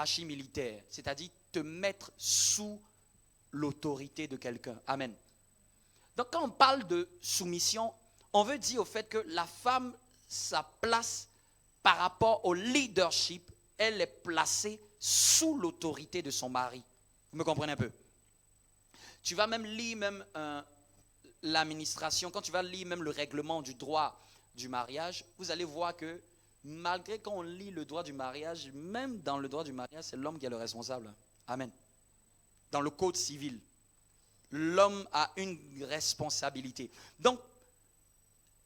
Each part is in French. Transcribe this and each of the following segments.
hiérarchie militaire, c'est-à-dire te mettre sous l'autorité de quelqu'un. Amen. Donc quand on parle de soumission, on veut dire au fait que la femme, sa place par rapport au leadership, elle est placée sous l'autorité de son mari. Vous me comprenez un peu? Tu vas même lire même l'administration, quand tu vas lire même le règlement du droit du mariage, vous allez voir que malgré qu'on lit le droit du mariage, même dans le droit du mariage, c'est l'homme qui est le responsable. Amen. Dans le code civil, l'homme a une responsabilité. Donc,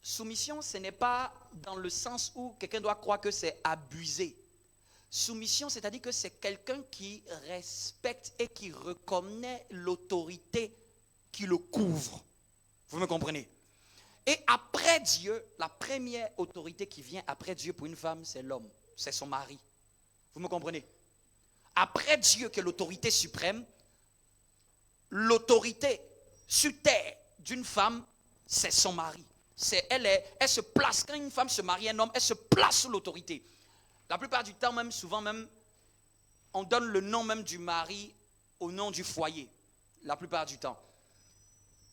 soumission, ce n'est pas dans le sens où quelqu'un doit croire que c'est abusé. Soumission, c'est-à-dire que c'est quelqu'un qui respecte et qui reconnaît l'autorité qui le couvre. Vous me comprenez? Et après Dieu, la première autorité qui vient après Dieu pour une femme, c'est l'homme, c'est son mari. Vous me comprenez? Après Dieu, qui est l'autorité suprême, l'autorité sur terre d'une femme, c'est son mari. Elle se place, quand une femme se marie à un homme, elle se place sous l'autorité. La plupart du temps, même souvent même, on donne le nom même du mari au nom du foyer. La plupart du temps.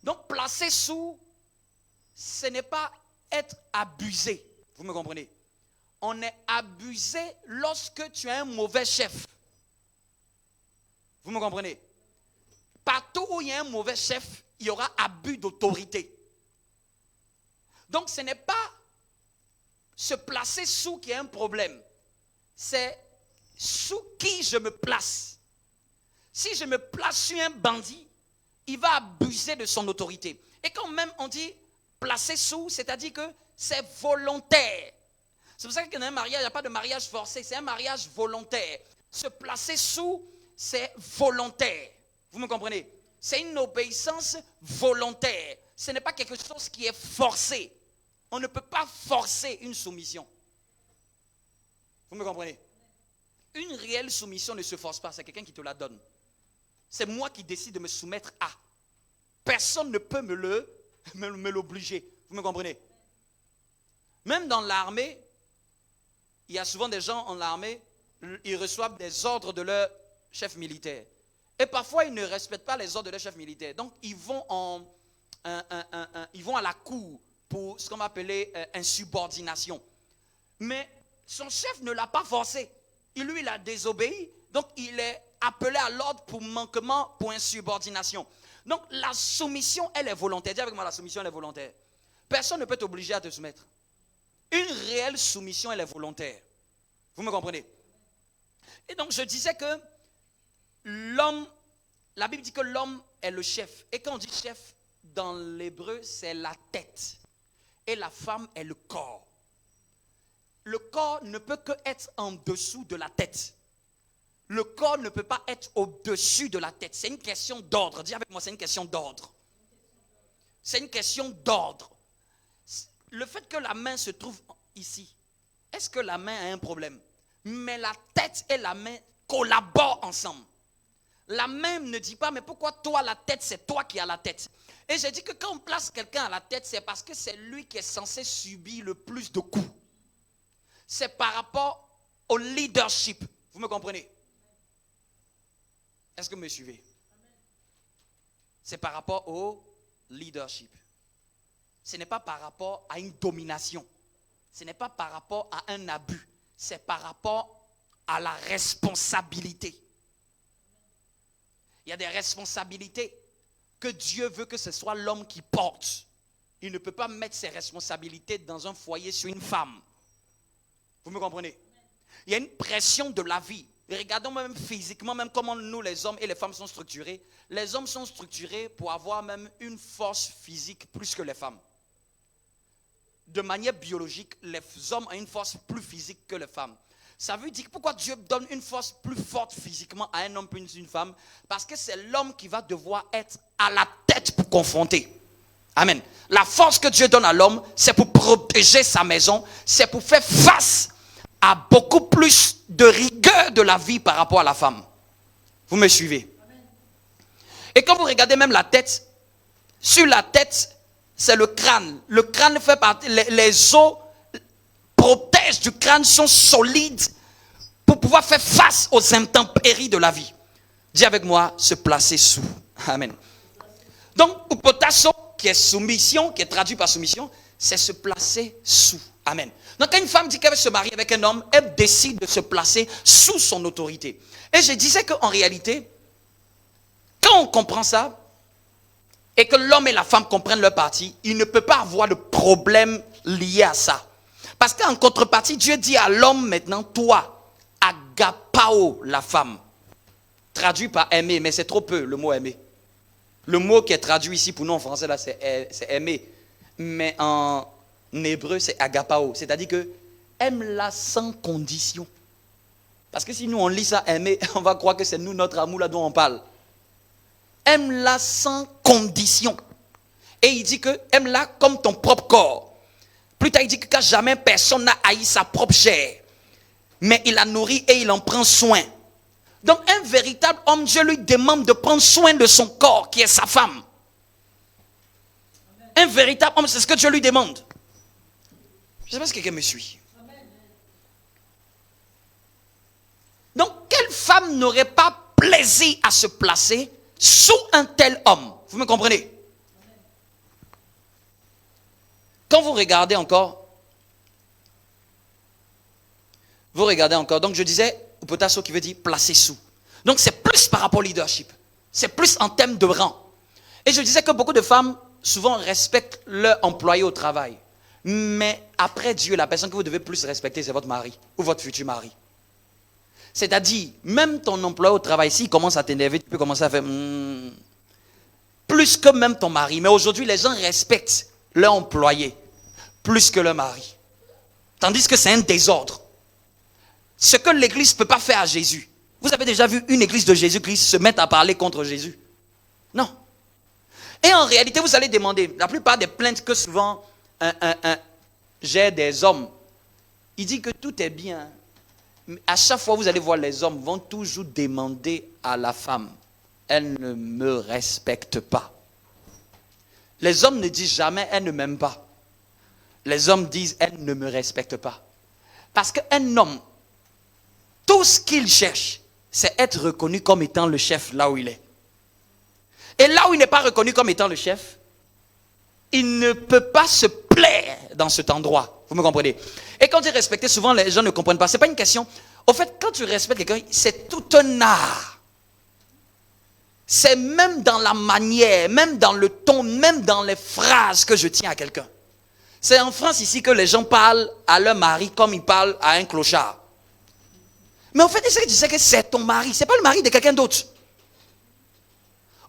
Donc, placer sous, ce n'est pas être abusé. Vous me comprenez? On est abusé lorsque tu es un mauvais chef. Vous me comprenez? Partout où il y a un mauvais chef, il y aura abus d'autorité. Donc, ce n'est pas se placer sous qui est un problème. C'est sous qui je me place. Si je me place sur un bandit, il va abuser de son autorité. Et quand même on dit placer sous, c'est-à-dire que c'est volontaire. C'est pour ça que dans un mariage, il n'y a pas de mariage forcé, c'est un mariage volontaire. Se placer sous, c'est volontaire. Vous me comprenez? C'est une obéissance volontaire. Ce n'est pas quelque chose qui est forcé. On ne peut pas forcer une soumission. Vous me comprenez? Une réelle soumission ne se force pas, c'est quelqu'un qui te la donne. C'est moi qui décide de me soumettre à. Personne ne peut me l'obliger. Vous me comprenez? Même dans l'armée, il y a souvent des gens en armée, ils reçoivent des ordres de leur chef militaire. Et parfois, ils ne respectent pas les ordres de leur chef militaire. Donc, ils vont à la cour pour ce qu'on va appeler insubordination. Mais son chef ne l'a pas forcé. Il a désobéi. Donc, il est appelé à l'ordre pour manquement, pour insubordination. Donc, la soumission, elle est volontaire. Dis avec moi, la soumission, elle est volontaire. Personne ne peut t'obliger à te soumettre. Une réelle soumission, elle est volontaire. Vous me comprenez? Et donc, je disais que l'homme, la Bible dit que l'homme est le chef. Et quand on dit chef, dans l'hébreu, c'est la tête. Et la femme est le corps. Le corps ne peut que être en dessous de la tête. Le corps ne peut pas être au-dessus de la tête. C'est une question d'ordre. Dis avec moi, c'est une question d'ordre. C'est une question d'ordre. Le fait que la main se trouve ici, est-ce que la main a un problème? Mais la tête et la main collaborent ensemble. La main ne dit pas, mais pourquoi toi la tête, c'est toi qui as la tête. Et j'ai dit que quand on place quelqu'un à la tête, c'est parce que c'est lui qui est censé subir le plus de coups. C'est par rapport au leadership. Vous me comprenez? Est-ce que vous me suivez? C'est par rapport au leadership. Ce n'est pas par rapport à une domination. Ce n'est pas par rapport à un abus. C'est par rapport à la responsabilité. Il y a des responsabilités que Dieu veut que ce soit l'homme qui porte. Il ne peut pas mettre ses responsabilités dans un foyer sur une femme. Vous me comprenez? Il y a une pression de la vie. Regardons même physiquement, même comment nous les hommes et les femmes sont structurés. Les hommes sont structurés pour avoir même une force physique plus que les femmes. De manière biologique, les hommes ont une force plus physique que les femmes. Ça veut dire pourquoi Dieu donne une force plus forte physiquement à un homme qu'une femme? Parce que c'est l'homme qui va devoir être à la tête pour confronter. Amen. La force que Dieu donne à l'homme, c'est pour protéger sa maison, c'est pour faire face à beaucoup plus de rigueur de la vie par rapport à la femme. Vous me suivez? Amen. Et quand vous regardez même la tête, sur la tête, c'est le crâne. Le crâne fait partie, les os protègent du crâne, sont solides pour pouvoir faire face aux intempéries de la vie. Dis avec moi, se placer sous. Amen. Donc, upotasso, qui est soumission, qui est traduit par soumission, c'est se placer sous. Amen. Donc, quand une femme dit qu'elle veut se marier avec un homme, elle décide de se placer sous son autorité. Et je disais qu'en réalité, quand on comprend ça, et que l'homme et la femme comprennent leur partie, il ne peut pas avoir de problème lié à ça. Parce qu'en contrepartie, Dieu dit à l'homme maintenant, toi, agapao, la femme. Traduit par aimer, mais c'est trop peu le mot aimer. Le mot qui est traduit ici pour nous en français, là, c'est aimer. Mais en hébreu, c'est agapao. C'est-à-dire que aime-la sans condition. Parce que si nous on lit ça, aimer, on va croire que c'est nous, notre amour là dont on parle. Aime-la sans condition. Et il dit que aime-la comme ton propre corps. Plus tard, il dit que car jamais personne n'a haï sa propre chair. Mais il la nourrit et il en prend soin. Donc un véritable homme, Dieu lui demande de prendre soin de son corps, qui est sa femme. Un véritable homme, c'est ce que Dieu lui demande. Je ne sais pas si quelqu'un me suit. Donc quelle femme n'aurait pas plaisir à se placer sous un tel homme? Vous me comprenez? Quand vous regardez encore, donc je disais, upotasso qui veut dire placer sous. Donc c'est plus par rapport au leadership. C'est plus en termes de rang. Et je disais que beaucoup de femmes, souvent, respectent leur employé au travail. Mais après Dieu, la personne que vous devez plus respecter, c'est votre mari ou votre futur mari. C'est-à-dire, même ton employé au travail, s'il commence à t'énerver, tu peux commencer à faire plus que même ton mari. Mais aujourd'hui, les gens respectent leur employé plus que leur mari. Tandis que c'est un désordre. Ce que l'église ne peut pas faire à Jésus. Vous avez déjà vu une église de Jésus-Christ se mettre à parler contre Jésus? Non. Et en réalité, vous allez demander, la plupart des plaintes que souvent j'ai des hommes, il dit que tout est bien. À chaque fois, vous allez voir, les hommes vont toujours demander à la femme, elle ne me respecte pas. Les hommes ne disent jamais, elle ne m'aime pas. Les hommes disent, elle ne me respecte pas. Parce qu'un homme, tout ce qu'il cherche, c'est être reconnu comme étant le chef là où il est. Et là où il n'est pas reconnu comme étant le chef, il ne peut pas se plaire dans cet endroit. Vous me comprenez? Et quand il est respecté, souvent les gens ne comprennent pas. Ce n'est pas une question. Au fait, quand tu respectes quelqu'un, c'est tout un art. C'est même dans la manière, même dans le ton, même dans les phrases que je tiens à quelqu'un. C'est en France ici que les gens parlent à leur mari comme ils parlent à un clochard. Mais au fait, est-ce que tu sais que c'est ton mari? Ce n'est pas le mari de quelqu'un d'autre.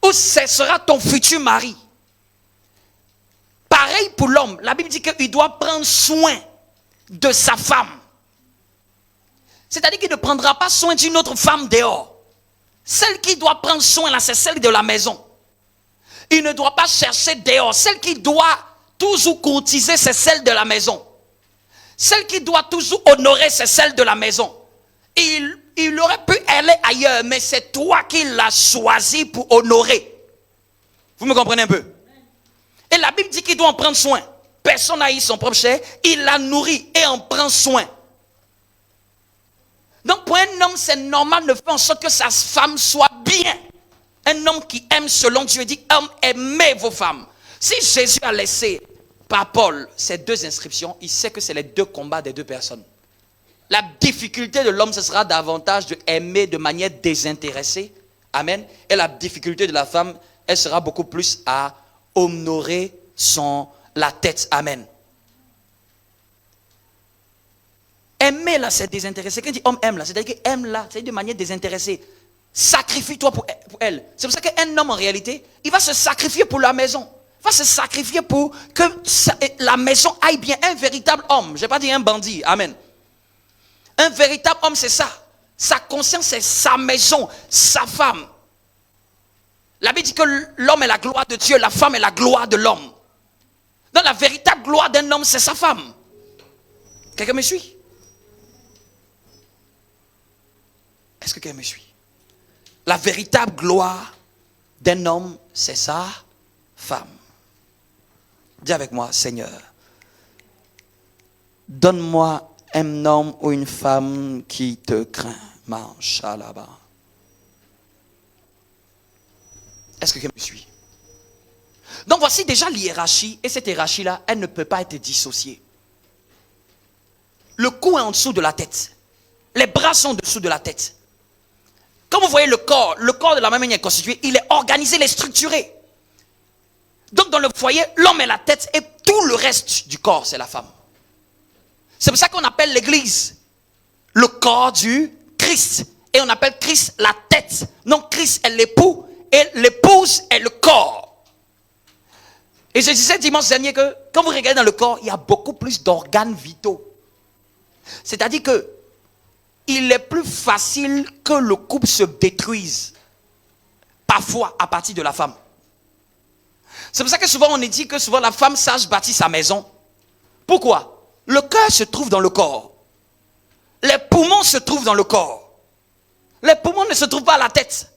Ou ce sera ton futur mari. Pareil pour l'homme. La Bible dit qu'il doit prendre soin de sa femme. C'est-à-dire qu'il ne prendra pas soin d'une autre femme dehors. Celle qui doit prendre soin là, c'est celle de la maison. Il ne doit pas chercher dehors. Celle qui doit toujours courtiser, c'est celle de la maison. Celle qui doit toujours honorer, c'est celle de la maison. Il aurait pu aller ailleurs, mais c'est toi qui l'as choisi pour honorer. Vous me comprenez un peu? Et la Bible dit qu'il doit en prendre soin. Personne n'a eu son propre chair, il la nourrit et en prend soin. Donc pour un homme, c'est normal de faire en sorte que sa femme soit bien. Un homme qui aime selon Dieu dit, homme, aimez vos femmes. Si Jésus a laissé par Paul ces deux inscriptions, il sait que c'est les deux combats des deux personnes. La difficulté de l'homme, ce sera davantage de aimer de manière désintéressée. Amen. Et la difficulté de la femme, elle sera beaucoup plus à honorer la tête. Amen. Aimer là, c'est désintéressé. Quand il dit homme aime là, c'est-à-dire qu'il aime là, c'est de manière désintéressée. Sacrifie-toi pour elle. C'est pour ça qu'un homme en réalité, il va se sacrifier pour la maison. Il va se sacrifier pour que la maison aille bien. Un véritable homme, je ne vais pas dire un bandit. Amen. Un véritable homme, c'est ça. Sa conscience, c'est sa maison, sa femme. La Bible dit que l'homme est la gloire de Dieu, la femme est la gloire de l'homme. Donc la véritable gloire d'un homme, c'est sa femme. Quelqu'un me suit? Est-ce que quelqu'un me suit? La véritable gloire d'un homme, c'est sa femme. Dis avec moi, Seigneur, donne-moi un homme ou une femme qui te craint. Mashallah. Est-ce que quelqu'un me suit? Donc voici déjà l'hiérarchie, et cette hiérarchie-là, elle ne peut pas être dissociée. Le cou est en dessous de la tête. Les bras sont en dessous de la tête. Quand vous voyez le corps de la même manière est constitué, il est organisé, il est structuré. Donc dans le foyer, l'homme est la tête et tout le reste du corps, c'est la femme. C'est pour ça qu'on appelle l'église le corps du Christ. Et on appelle Christ la tête. Donc Christ est l'époux et l'épouse est le corps. Et je disais dimanche dernier que quand vous regardez dans le corps, il y a beaucoup plus d'organes vitaux. C'est-à-dire que il est plus facile que le couple se détruise parfois à partir de la femme. C'est pour ça que souvent on est dit que souvent la femme sage bâtit sa maison. Pourquoi? Le cœur se trouve dans le corps. Les poumons se trouvent dans le corps. Les poumons ne se trouvent pas à la tête.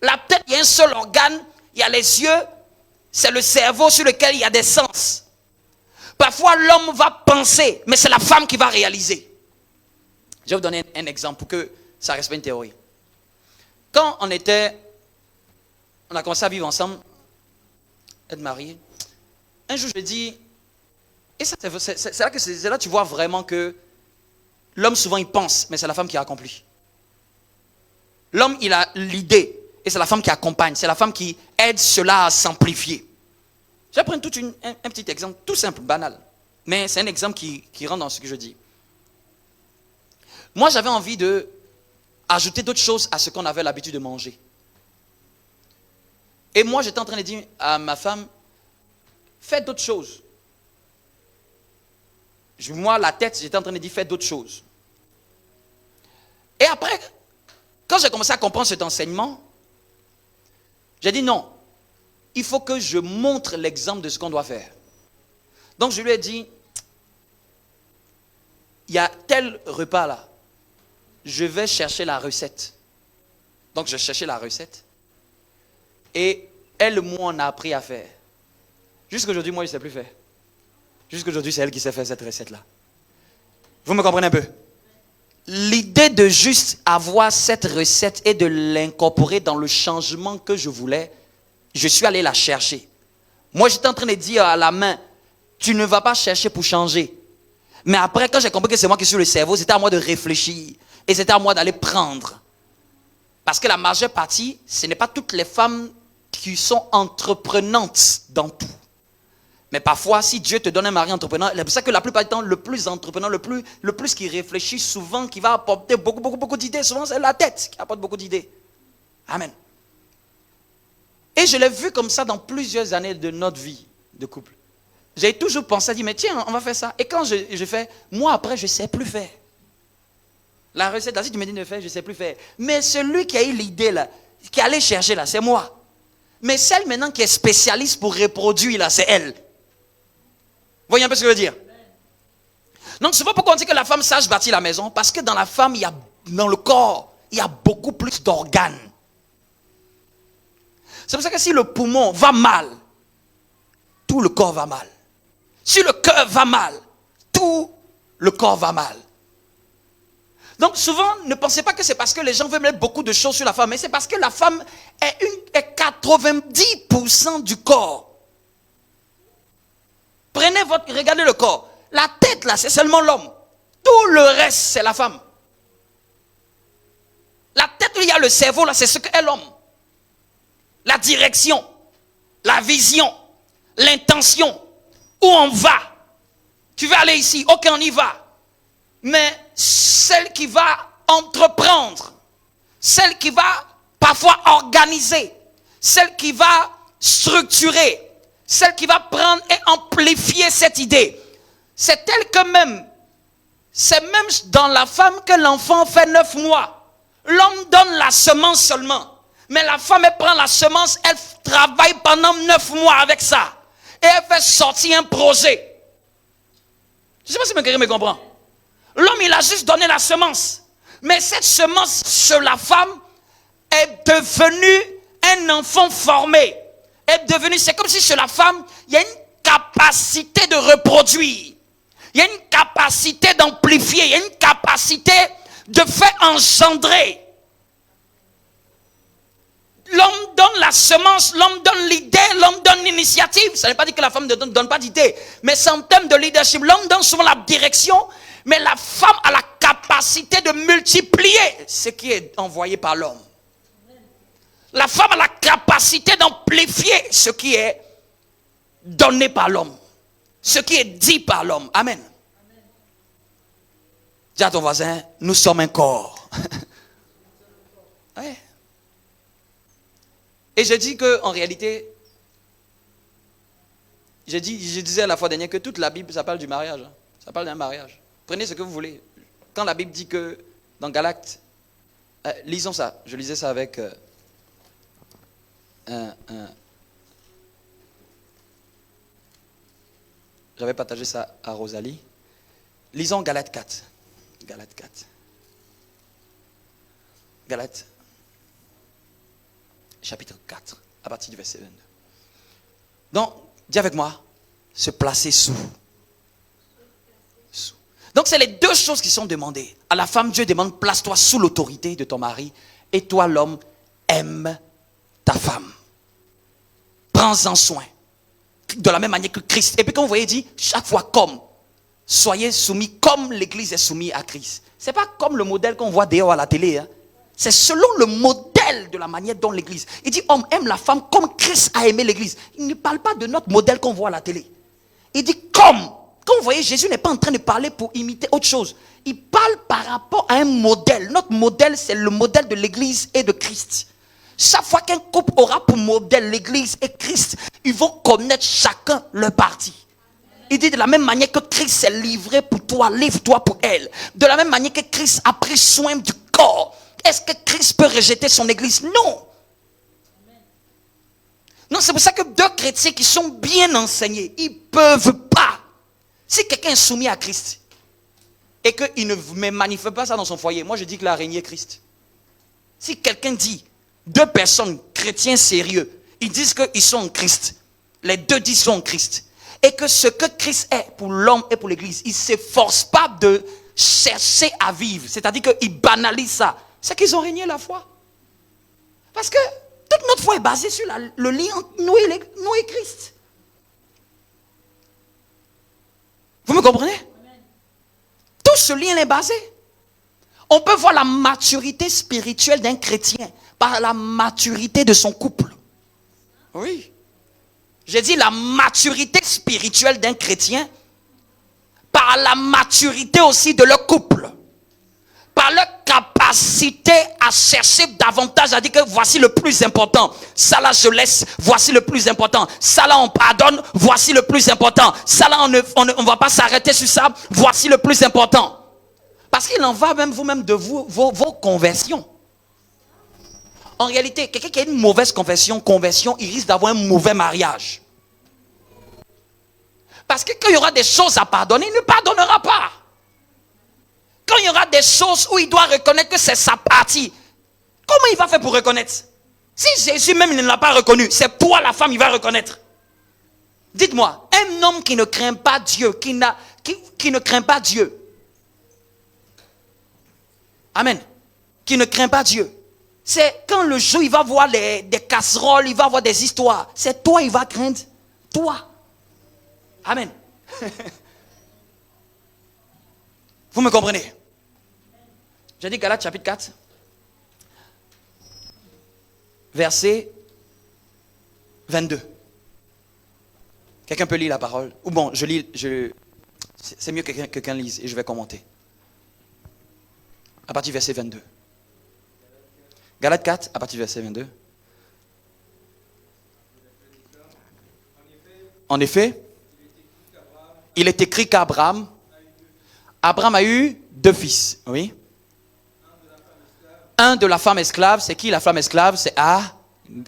La tête, il y a un seul organe, il y a les yeux, c'est le cerveau sur lequel il y a des sens. Parfois l'homme va penser, mais c'est la femme qui va réaliser. Je vais vous donner un exemple pour que ça reste pas une théorie. Quand on a commencé à vivre ensemble, être mariés, un jour je dis, et ça, c'est là que tu vois vraiment que l'homme souvent il pense, mais c'est la femme qui accomplit. L'homme il a l'idée, et c'est la femme qui accompagne, c'est la femme qui aide cela à s'amplifier. Je vais prendre un petit exemple, tout simple, banal, mais c'est un exemple qui rentre dans ce que je dis. Moi, j'avais envie d'ajouter d'autres choses à ce qu'on avait l'habitude de manger. Et moi, j'étais en train de dire à ma femme, fais d'autres choses. Moi, la tête, j'étais en train de dire, fais d'autres choses. Et après, quand j'ai commencé à comprendre cet enseignement, j'ai dit non, il faut que je montre l'exemple de ce qu'on doit faire. Donc, je lui ai dit, il y a tel repas là. Je vais chercher la recette. Donc, je cherchais la recette. Et elle, moi, on a appris à faire. Jusqu'aujourd'hui, moi, je ne sais plus faire. Jusqu'aujourd'hui, c'est elle qui sait faire cette recette-là. Vous me comprenez un peu? L'idée de juste avoir cette recette et de l'incorporer dans le changement que je voulais, je suis allé la chercher. Moi, j'étais en train de dire à la main, tu ne vas pas chercher pour changer. Mais après, quand j'ai compris que c'est moi qui suis le cerveau, c'était à moi de réfléchir. Et c'était à moi d'aller prendre. Parce que la majeure partie, ce n'est pas toutes les femmes qui sont entreprenantes dans tout. Mais parfois, si Dieu te donne un mari entrepreneur, c'est pour ça que la plupart du temps, le plus entrepreneur, le plus qui réfléchit souvent, qui va apporter beaucoup d'idées, souvent c'est la tête qui apporte beaucoup d'idées. Amen. Et je l'ai vu comme ça dans plusieurs années de notre vie de couple. J'ai toujours pensé à dire, mais tiens, on va faire ça. Et quand je fais, moi après, je ne sais plus faire. La recette, là, si tu me dis de faire, je ne sais plus faire. Mais celui qui a eu l'idée, là, qui est allé chercher, là, c'est moi. Mais celle maintenant qui est spécialiste pour reproduire, là, c'est elle. Vous voyez un peu ce que je veux dire? Donc, souvent, pourquoi on dit que la femme sage bâtit la maison? Parce que dans la femme, dans le corps, il y a beaucoup plus d'organes. C'est pour ça que si le poumon va mal, tout le corps va mal. Si le cœur va mal, tout le corps va mal. Donc souvent, ne pensez pas que c'est parce que les gens veulent mettre beaucoup de choses sur la femme, mais c'est parce que la femme est 90% du corps. Regardez le corps. La tête là, c'est seulement l'homme. Tout le reste, c'est la femme. La tête où il y a le cerveau là, c'est ce qu'est l'homme. La direction, la vision, l'intention, où on va. Tu veux aller ici, ok, on y va. Mais celle qui va entreprendre, celle qui va parfois organiser, celle qui va structurer, celle qui va prendre et amplifier cette idée, c'est elle que même, c'est même dans la femme que l'enfant fait 9 mois. L'homme donne la semence seulement, mais la femme elle prend la semence, elle travaille pendant 9 mois avec ça, et elle fait sortir un projet. Je ne sais pas si quelqu'un me comprend. L'homme, il a juste donné la semence. Mais cette semence sur la femme est devenue un enfant formé. C'est comme si chez la femme, il y a une capacité de reproduire. Il y a une capacité d'amplifier, il y a une capacité de faire engendrer. L'homme donne la semence, l'homme donne l'idée, l'homme donne l'initiative. Ça ne veut pas dire que la femme ne donne pas d'idée, mais c'est en termes de leadership. L'homme donne souvent la direction, mais la femme a la capacité de multiplier ce qui est envoyé par l'homme. La femme a la capacité d'amplifier ce qui est donné par l'homme, ce qui est dit par l'homme. Amen. Dis à ton voisin, nous sommes un corps. Ouais. Et je dis qu'en réalité, je disais la fois dernière que toute la Bible, ça parle du mariage. Ça parle d'un mariage. Prenez ce que vous voulez. Quand la Bible dit que dans Galates, lisons ça. Je lisais ça avec j'avais partagé ça à Rosalie. Lisons Galates 4. Galates 4. Galates chapitre 4, à partir du verset 22. Donc, dis avec moi, se placer sous. Donc, c'est les deux choses qui sont demandées. À la femme, Dieu demande, place-toi sous l'autorité de ton mari. Et toi, l'homme, aime ta femme. Prends-en soin. De la même manière que Christ. Et puis, quand vous voyez, il dit, chaque fois comme. Soyez soumis comme l'Église est soumise à Christ. Ce n'est pas comme le modèle qu'on voit dehors à la télé. Hein. C'est selon le modèle de la manière dont l'Église. Il dit, homme aime la femme comme Christ a aimé l'Église. Il ne parle pas de notre modèle qu'on voit à la télé. Il dit comme. Quand vous voyez, Jésus n'est pas en train de parler pour imiter autre chose. Il parle par rapport à un modèle. Notre modèle, c'est le modèle de l'Église et de Christ. Chaque fois qu'un couple aura pour modèle l'Église et Christ, ils vont connaître chacun leur parti. Il dit de la même manière que Christ s'est livré pour toi, livre-toi pour elle. De la même manière que Christ a pris soin du corps. Est-ce que Christ peut rejeter son Église? Non. Non, c'est pour ça que deux chrétiens qui sont bien enseignés, ils ne peuvent pas. Si quelqu'un est soumis à Christ et qu'il ne manifeste pas ça dans son foyer, moi je dis qu'il a régné Christ. Si quelqu'un dit, deux personnes, chrétiens sérieux, ils disent qu'ils sont en Christ, les deux disent qu'ils sont en Christ, et que ce que Christ est pour l'homme et pour l'Église, ils ne s'efforcent pas de chercher à vivre, c'est-à-dire qu'ils banalisent ça, c'est qu'ils ont régné la foi. Parce que toute notre foi est basée sur le lien entre nous et Christ. Vous me comprenez? Tout ce lien est basé. On peut voir la maturité spirituelle d'un chrétien par la maturité de son couple. Oui. J'ai dit la maturité spirituelle d'un chrétien par la maturité aussi de leur couple. Par leur capacité à chercher davantage, à dire que voici le plus important. Ça là je laisse, voici le plus important. Ça là on pardonne, voici le plus important. Ça là on ne va pas s'arrêter sur ça, voici le plus important. Parce qu'il en va même vous-même de vos conversions. En réalité, quelqu'un qui a une mauvaise conversion, il risque d'avoir un mauvais mariage. Parce que quand il y aura des choses à pardonner, il ne pardonnera pas. Quand il y aura des choses où il doit reconnaître que c'est sa partie, comment il va faire pour reconnaître? Si Jésus même il ne l'a pas reconnu, c'est toi la femme, il va reconnaître. Dites-moi, un homme qui ne craint pas Dieu, qui ne craint pas Dieu. Amen. Qui ne craint pas Dieu. C'est quand le jour il va voir des casseroles, il va voir des histoires. C'est toi il va craindre. Toi. Amen. Vous me comprenez? J'ai dit Galates chapitre 4. Verset 22. Quelqu'un peut lire la parole? Ou bon, c'est mieux que quelqu'un lise et je vais commenter. À partir du verset 22. Galates 4, à partir du verset 22. En effet, il est écrit qu'Abraham a eu deux fils. Oui. Un de la femme esclave, c'est qui la femme esclave? C'est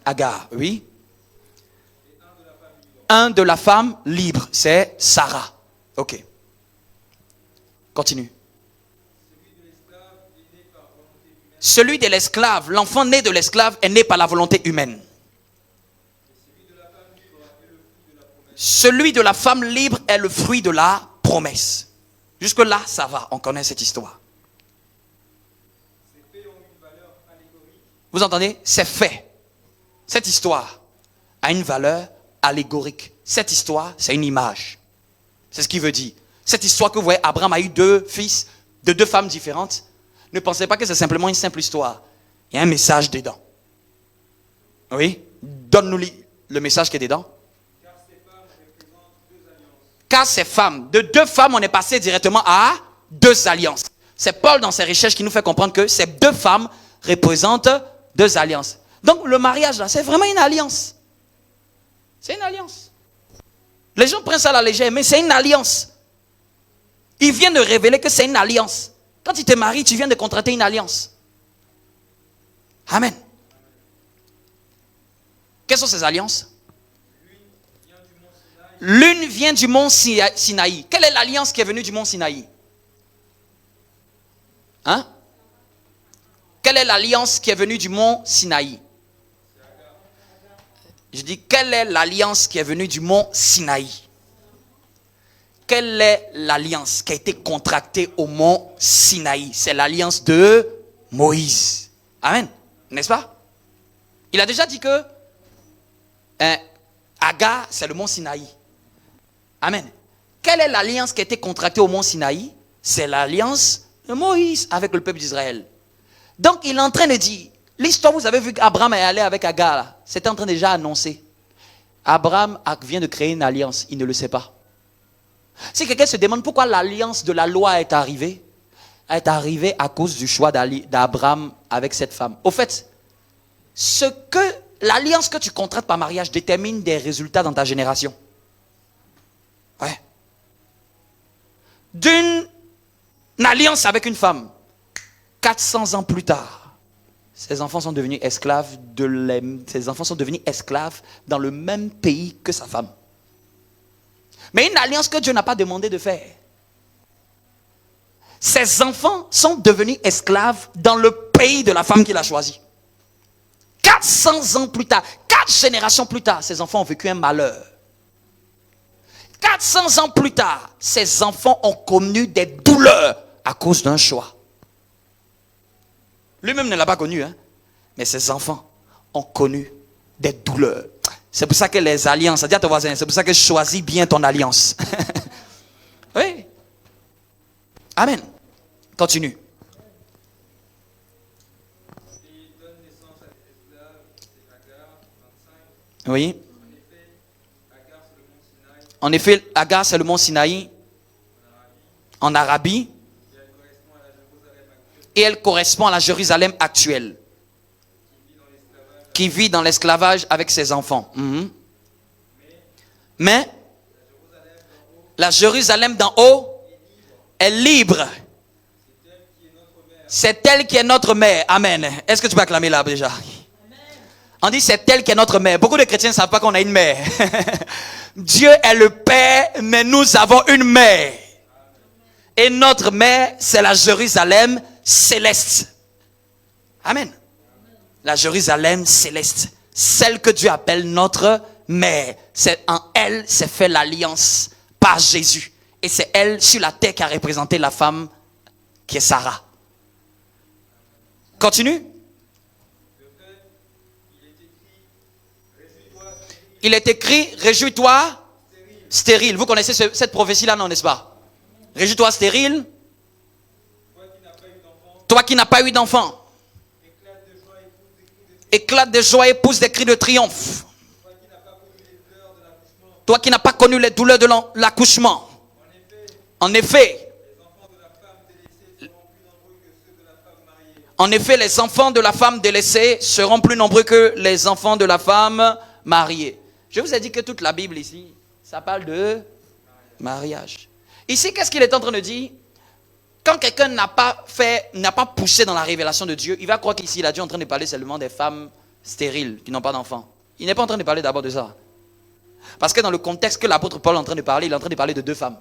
Agar. Oui. Un de la femme libre, c'est Sarah. Ok. Continue. Celui de l'esclave, l'enfant né de l'esclave est né par la volonté humaine. Celui de la femme libre est le fruit de la promesse. Jusque-là, ça va, on connaît cette histoire. Vous entendez? C'est fait. Cette histoire a une valeur allégorique. Cette histoire, c'est une image. C'est ce qu'il veut dire. Cette histoire que vous voyez, Abraham a eu 2 fils de 2 femmes différentes. Ne pensez pas que c'est simplement une simple histoire. Il y a un message dedans. Oui? Donne-nous le message qui est dedans. Car ces femmes, de 2 femmes, on est passé directement à 2 alliances. C'est Paul dans ses recherches qui nous fait comprendre que ces 2 femmes représentent 2 alliances. Donc le mariage là, c'est vraiment une alliance. C'est une alliance. Les gens prennent ça à la légère, mais c'est une alliance. Il vient de révéler que c'est une alliance. Quand tu te maries, tu viens de contracter une alliance. Amen. Quelles sont ces alliances? L'une vient du mont Sinaï. Quelle est l'alliance qui est venue du mont Sinaï? Hein? Quelle est l'alliance qui est venue du mont Sinaï? Je dis, quelle est l'alliance qui est venue du mont Sinaï? Quelle est l'alliance qui a été contractée au mont Sinaï? C'est l'alliance de Moïse. Amen. N'est-ce pas? Il a déjà dit que Agar, c'est le mont Sinaï. Amen. Quelle est l'alliance qui a été contractée au mont Sinaï? C'est l'alliance de Moïse avec le peuple d'Israël. Donc il est en train de dire, l'histoire, vous avez vu qu'Abraham est allé avec Agar, c'était en train déjà annoncé. Abraham vient de créer une alliance, il ne le sait pas. Si quelqu'un se demande pourquoi l'alliance de la loi est arrivée à cause du choix d'Abraham avec cette femme. Au fait, l'alliance que tu contractes par mariage détermine des résultats dans ta génération. Ouais. D'une alliance avec une femme, 400 ans plus tard, ses enfants sont devenus esclaves dans le même pays que sa femme. Mais une alliance que Dieu n'a pas demandé de faire. Ses enfants sont devenus esclaves dans le pays de la femme qu'il a choisie. 400 ans plus tard, 4 générations plus tard, ses enfants ont vécu un malheur. 400 ans plus tard, ses enfants ont connu des douleurs à cause d'un choix. Lui-même ne l'a pas connu, hein? Mais ses enfants ont connu des douleurs. C'est pour ça que les alliances, dis à ton voisin, c'est pour ça que choisis bien ton alliance. Oui. Amen. Continue. Oui. En effet, Agar, c'est le mont Sinaï, en Arabie, et elle correspond à la Jérusalem actuelle, qui vit dans l'esclavage avec ses enfants. Mais la Jérusalem d'en haut est libre. C'est elle qui est notre mère. Amen. Est-ce que tu peux acclamer là déjà? On dit c'est elle qui est notre mère. Beaucoup de chrétiens ne savent pas qu'on a une mère. Dieu est le Père, mais nous avons une mère. Et notre mère, c'est la Jérusalem céleste. Amen. La Jérusalem céleste. Celle que Dieu appelle notre mère. C'est en elle s'est fait l'alliance par Jésus. Et c'est elle sur la terre qui a représenté la femme qui est Sarah. Continue. Il est écrit, réjouis-toi, stérile. Vous connaissez cette prophétie-là, non, n'est-ce pas? Réjouis-toi, stérile. Toi qui n'as pas eu d'enfant. Éclate de joie et pousse des cris de triomphe. Toi qui n'as pas connu les douleurs de l'accouchement. En effet, les enfants de la femme délaissée seront plus nombreux que les enfants de la femme mariée. Je vous ai dit que toute la Bible ici, ça parle de mariage. Ici, qu'est-ce qu'il est en train de dire? Quand quelqu'un n'a pas poussé dans la révélation de Dieu, il va croire qu'ici, Dieu est en train de parler seulement des femmes stériles qui n'ont pas d'enfants. Il n'est pas en train de parler d'abord de ça. Parce que dans le contexte que l'apôtre Paul est en train de parler, il est en train de parler de 2 femmes.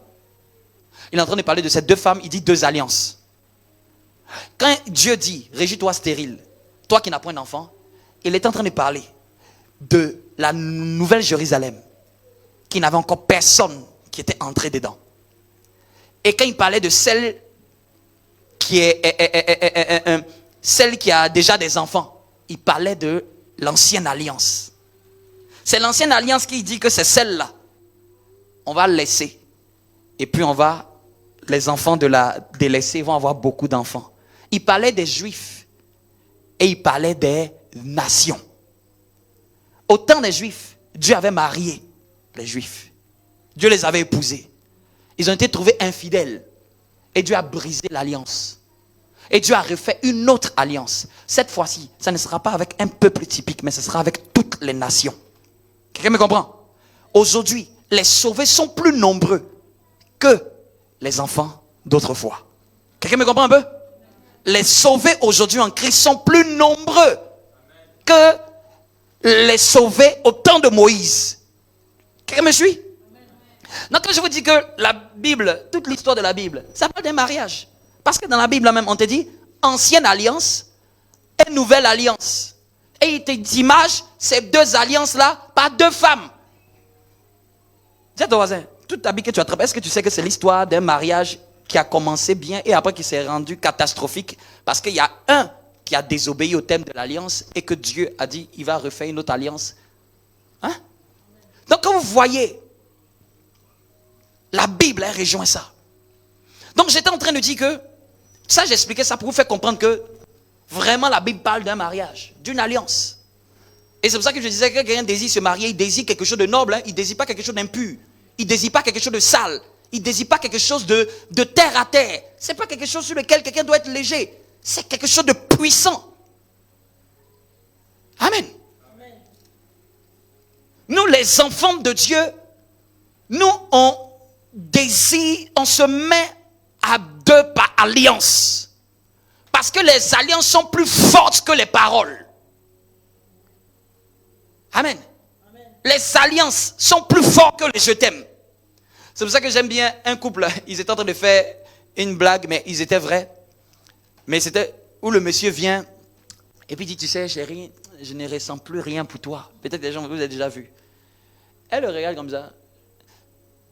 Il est en train de parler de ces 2 femmes, il dit 2 alliances. Quand Dieu dit, réjouis-toi stérile, toi qui n'as point d'enfant, il est en train de parler de la nouvelle Jérusalem, qui n'avait encore personne qui était entré dedans. Et quand il parlait de celle celle qui a déjà des enfants, il parlait de l'ancienne alliance. C'est l'ancienne alliance qui dit que c'est celle-là. On va laisser. Et puis les enfants de la délaissée vont avoir beaucoup d'enfants. Il parlait des Juifs. Et il parlait des nations. Au temps des Juifs, Dieu avait marié les Juifs. Dieu les avait épousés. Ils ont été trouvés infidèles. Et Dieu a brisé l'alliance. Et Dieu a refait une autre alliance. Cette fois-ci, ça ne sera pas avec un peuple typique, mais ce sera avec toutes les nations. Quelqu'un me comprend? Aujourd'hui, les sauvés sont plus nombreux que les enfants d'autrefois. Quelqu'un me comprend un peu? Les sauvés aujourd'hui en Christ sont plus nombreux que les sauvés au temps de Moïse. Quelqu'un me suit? Donc quand je vous dis que la Bible, toute l'histoire de la Bible, ça parle d'un mariage. Parce que dans la Bible même, on te dit ancienne alliance et nouvelle alliance. Et il te dit image ces deux alliances-là par deux femmes. Dis à ton voisin, toute ta vie que tu attrapes, est-ce que tu sais que c'est l'histoire d'un mariage qui a commencé bien et après qui s'est rendu catastrophique parce qu'il y a un qui a désobéi au thème de l'alliance et que Dieu a dit il va refaire une autre alliance. Hein? Donc quand vous voyez, la Bible elle rejoint ça. Donc j'étais en train de dire que ça j'expliquais ça pour vous faire comprendre que vraiment la Bible parle d'un mariage, d'une alliance. Et c'est pour ça que je disais que quelqu'un désire se marier, il désire quelque chose de noble, hein? Il ne désire pas quelque chose d'impur, il ne désire pas quelque chose de sale, il ne désire pas quelque chose de terre à terre. Ce n'est pas quelque chose sur lequel quelqu'un doit être léger, c'est quelque chose de puissant. Amen. Amen. Nous les enfants de Dieu, nous on désire, on se met à deux par alliance. Parce que les alliances sont plus fortes que les paroles. Amen. Amen. Les alliances sont plus fortes que les je t'aime. C'est pour ça que j'aime bien un couple. Ils étaient en train de faire une blague, mais ils étaient vrais. Mais c'était où le monsieur vient et puis dit, tu sais chérie, je ne ressens plus rien pour toi. Peut-être des gens vous avez déjà vu. Elle le regarde comme ça.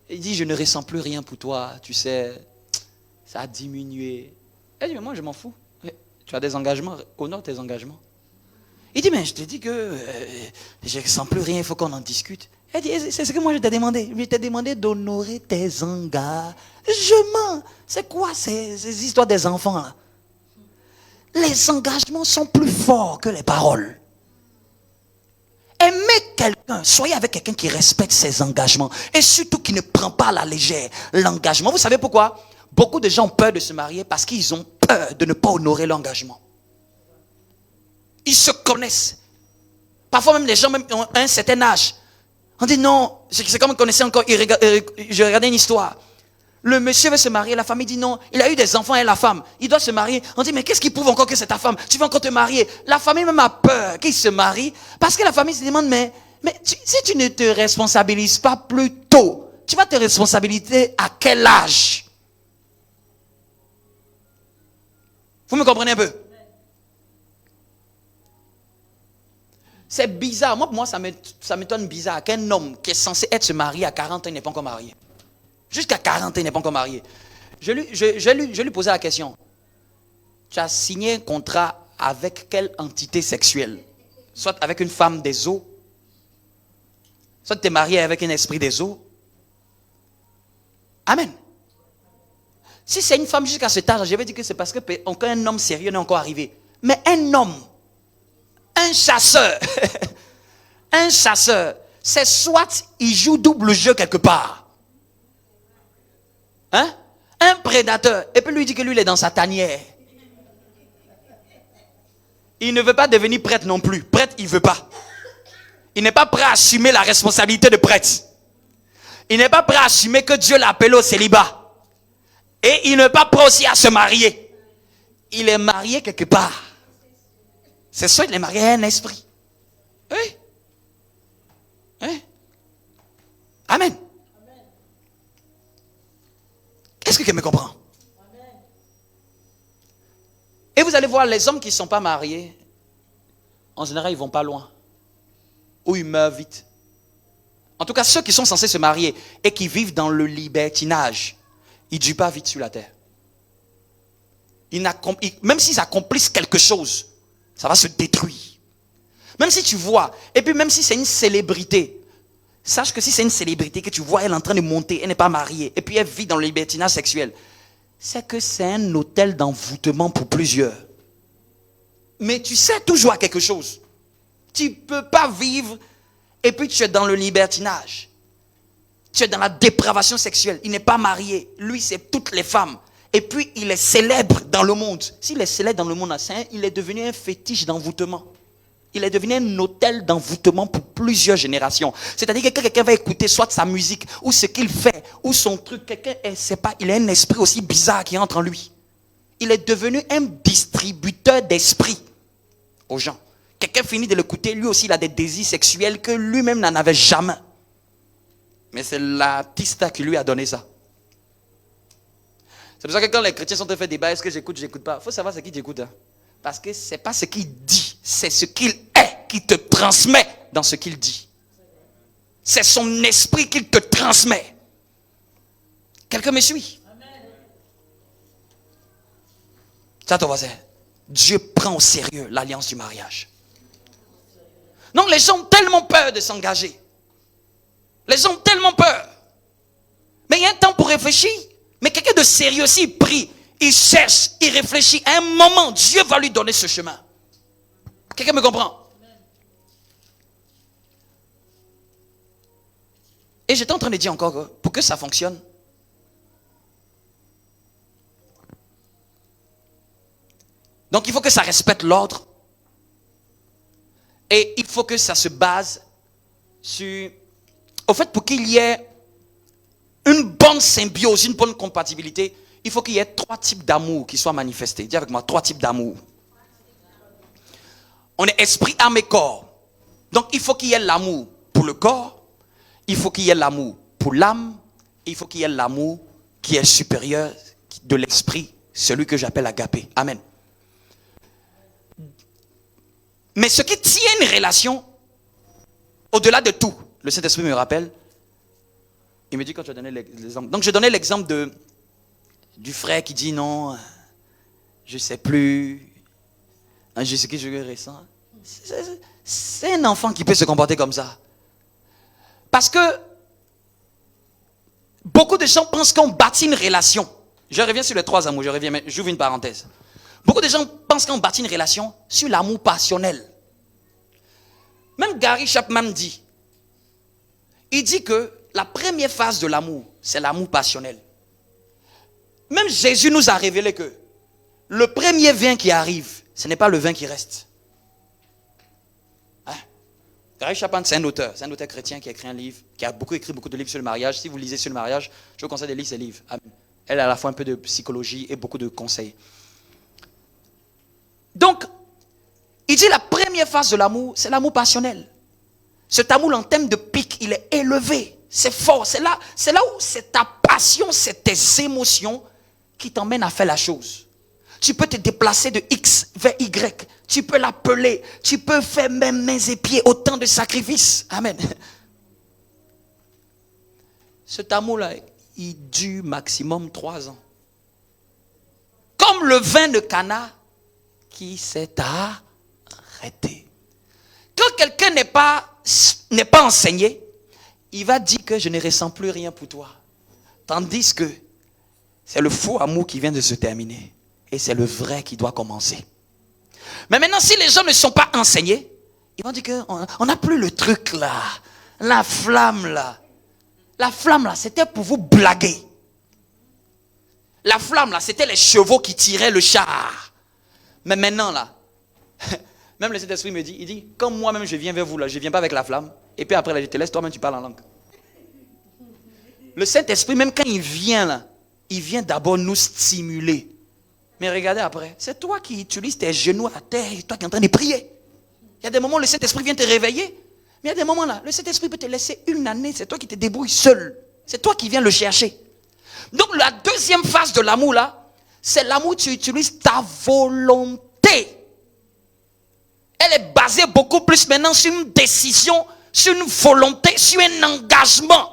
Il dit, je ne ressens plus rien pour toi. Tu sais, ça a diminué. Elle dit, mais moi je m'en fous. Tu as des engagements, honore tes engagements. Il dit, mais je te dis que je ne ressens plus rien, il faut qu'on en discute. Elle dit, c'est ce que moi je t'ai demandé. Je t'ai demandé d'honorer tes engagements. C'est quoi ces histoires des enfants là? Les engagements sont plus forts que les paroles. Aimez quelqu'un, soyez avec quelqu'un qui respecte ses engagements. Et surtout qui ne prend pas à la légère l'engagement. Vous savez pourquoi? Beaucoup de gens ont peur de se marier parce qu'ils ont peur de ne pas honorer l'engagement. Ils se connaissent. Parfois même les gens même ont un certain âge. On dit non, c'est comme on connaissait encore, je regardais une histoire. Le monsieur veut se marier, la famille dit non, il a eu des enfants et la femme, il doit se marier. On dit mais qu'est-ce qui prouve encore que c'est ta femme? Tu vas encore te marier. La famille même a peur qu'il se marie parce que la famille se demande mais si tu ne te responsabilises pas plus tôt, tu vas te responsabiliser à quel âge? Vous me comprenez un peu? C'est bizarre. Pour moi, ça m'étonne bizarre qu'un homme qui est censé être se marier à 40 ans, il n'est pas encore marié. Jusqu'à 40 ans, il n'est pas encore marié. Je lui posais la question. Tu as signé un contrat avec quelle entité sexuelle? Soit avec une femme des eaux, soit tu es marié avec un esprit des eaux. Amen. Si c'est une femme jusqu'à cet âge, je vais dire que c'est parce qu'un homme sérieux n'est encore arrivé. Mais un homme, un chasseur, c'est soit il joue double jeu quelque part. Hein? Un prédateur. Et puis lui dit que lui il est dans sa tanière. Il ne veut pas devenir prêtre non plus. Prêtre, il ne veut pas. Il n'est pas prêt à assumer la responsabilité de prêtre. Il n'est pas prêt à assumer que Dieu l'a appelé au célibat. Et il n'est pas prêt aussi à se marier. Il est marié quelque part. C'est soit il est marié à un esprit. Oui. Oui. Amen. Est-ce que quelqu'un me comprend? Amen. Et vous allez voir, les hommes qui ne sont pas mariés, en général, ils ne vont pas loin. Ou ils meurent vite. En tout cas, ceux qui sont censés se marier et qui vivent dans le libertinage, ils ne durent pas vite sur la terre. Même s'ils accomplissent quelque chose, ça va se détruire. Même si tu vois, et puis même si c'est une célébrité, sache que si c'est une célébrité que tu vois, elle est en train de monter, elle n'est pas mariée, et puis elle vit dans le libertinage sexuel, c'est que c'est un hôtel d'envoûtement pour plusieurs. Mais tu sais toujours à quelque chose. Tu ne peux pas vivre et puis tu es dans le libertinage. Tu es dans la dépravation sexuelle. Il n'est pas marié. Lui, c'est toutes les femmes. Et puis, il est célèbre dans le monde. S'il est célèbre dans le monde, il est devenu un fétiche d'envoûtement. Il est devenu un hôtel d'envoûtement pour plusieurs générations. C'est-à-dire que quelqu'un va écouter soit sa musique, ou ce qu'il fait, ou son truc. Il a un esprit aussi bizarre qui entre en lui. Il est devenu un distributeur d'esprit aux gens. Quelqu'un finit de l'écouter, lui aussi il a des désirs sexuels que lui-même n'en avait jamais. Mais c'est l'artiste qui lui a donné ça. C'est pour ça que quand les chrétiens sont en train de faire débat, est-ce que j'écoute pas? Il faut savoir ce qu'il écoute. Hein. Parce que ce n'est pas ce qu'il dit, c'est ce qu'il est qui te transmet dans ce qu'il dit. C'est son esprit qu'il te transmet. Quelqu'un me suit? Ça, ton voisin. Dieu prend au sérieux l'alliance du mariage. Donc les gens ont tellement peur de s'engager. Les gens ont tellement peur. Mais il y a un temps pour réfléchir. Mais quelqu'un de sérieux aussi, il prie, il cherche, il réfléchit. À un moment, Dieu va lui donner ce chemin. Quelqu'un me comprend? Et j'étais en train de dire encore que pour que ça fonctionne, donc il faut que ça respecte l'ordre. Et il faut que ça se base sur... Au fait, pour qu'il y ait une bonne symbiose, une bonne compatibilité, il faut qu'il y ait 3 types d'amour qui soient manifestés. Dis avec moi, 3 types d'amour. On est esprit, âme et corps. Donc il faut qu'il y ait l'amour pour le corps, il faut qu'il y ait l'amour pour l'âme, et il faut qu'il y ait l'amour qui est supérieur de l'esprit, celui que j'appelle agapé. Amen. Mais ce qui tient une relation, au-delà de tout, le Saint-Esprit me rappelle, il me dit quand tu as donné l'exemple. Donc je donnais l'exemple du frère qui dit non, je ne sais plus, je sais que je ressens. C'est un enfant qui peut se comporter comme ça. Parce que beaucoup de gens pensent qu'on bâtit une relation. Je reviens sur les 3 amours, mais j'ouvre une parenthèse. Beaucoup de gens pensent qu'on bâtit une relation sur l'amour passionnel. Même Gary Chapman dit, il dit que la première phase de l'amour, c'est l'amour passionnel. Même Jésus nous a révélé que le premier vin qui arrive, ce n'est pas le vin qui reste. Hein? Gary Chapman, c'est un auteur chrétien qui a écrit un livre, qui a écrit beaucoup de livres sur le mariage. Si vous lisez sur le mariage, je vous conseille de lire ses livres. Amen. Elle a à la fois un peu de psychologie et beaucoup de conseils. Donc, il dit la première phase de l'amour, c'est l'amour passionnel. Cet amour en termes de pic, il est élevé, c'est fort. C'est là où c'est ta passion, c'est tes émotions qui t'emmènent à faire la chose. Tu peux te déplacer de X vers Y. Tu peux l'appeler. Tu peux faire même mains et pieds, autant de sacrifices. Amen. Cet amour-là, il dure maximum 3 ans. Comme le vin de Cana qui s'est arrêté. Quand quelqu'un n'est pas enseigné, il va dire que je ne ressens plus rien pour toi. Tandis que c'est le faux amour qui vient de se terminer. Et c'est le vrai qui doit commencer. Mais maintenant, si les gens ne sont pas enseignés, ils vont dire qu'on n'a plus le truc là. La flamme là. La flamme là, c'était pour vous blaguer. La flamme là, c'était les chevaux qui tiraient le char. Mais maintenant là, même le Saint-Esprit me dit, il dit, comme moi-même je viens vers vous là, je ne viens pas avec la flamme. Et puis après là, je te laisse, toi-même tu parles en langue. Le Saint-Esprit, même quand il vient là, il vient d'abord nous stimuler. Mais regardez après, c'est toi qui utilises tes genoux à terre, et toi qui es en train de prier. Il y a des moments où le Saint-Esprit vient te réveiller. Mais il y a des moments là, le Saint-Esprit peut te laisser 1 année, c'est toi qui te débrouilles seul. C'est toi qui viens le chercher. Donc la deuxième phase de l'amour là, c'est l'amour où tu utilises ta volonté. Elle est basée beaucoup plus maintenant sur une décision, sur une volonté, sur un engagement.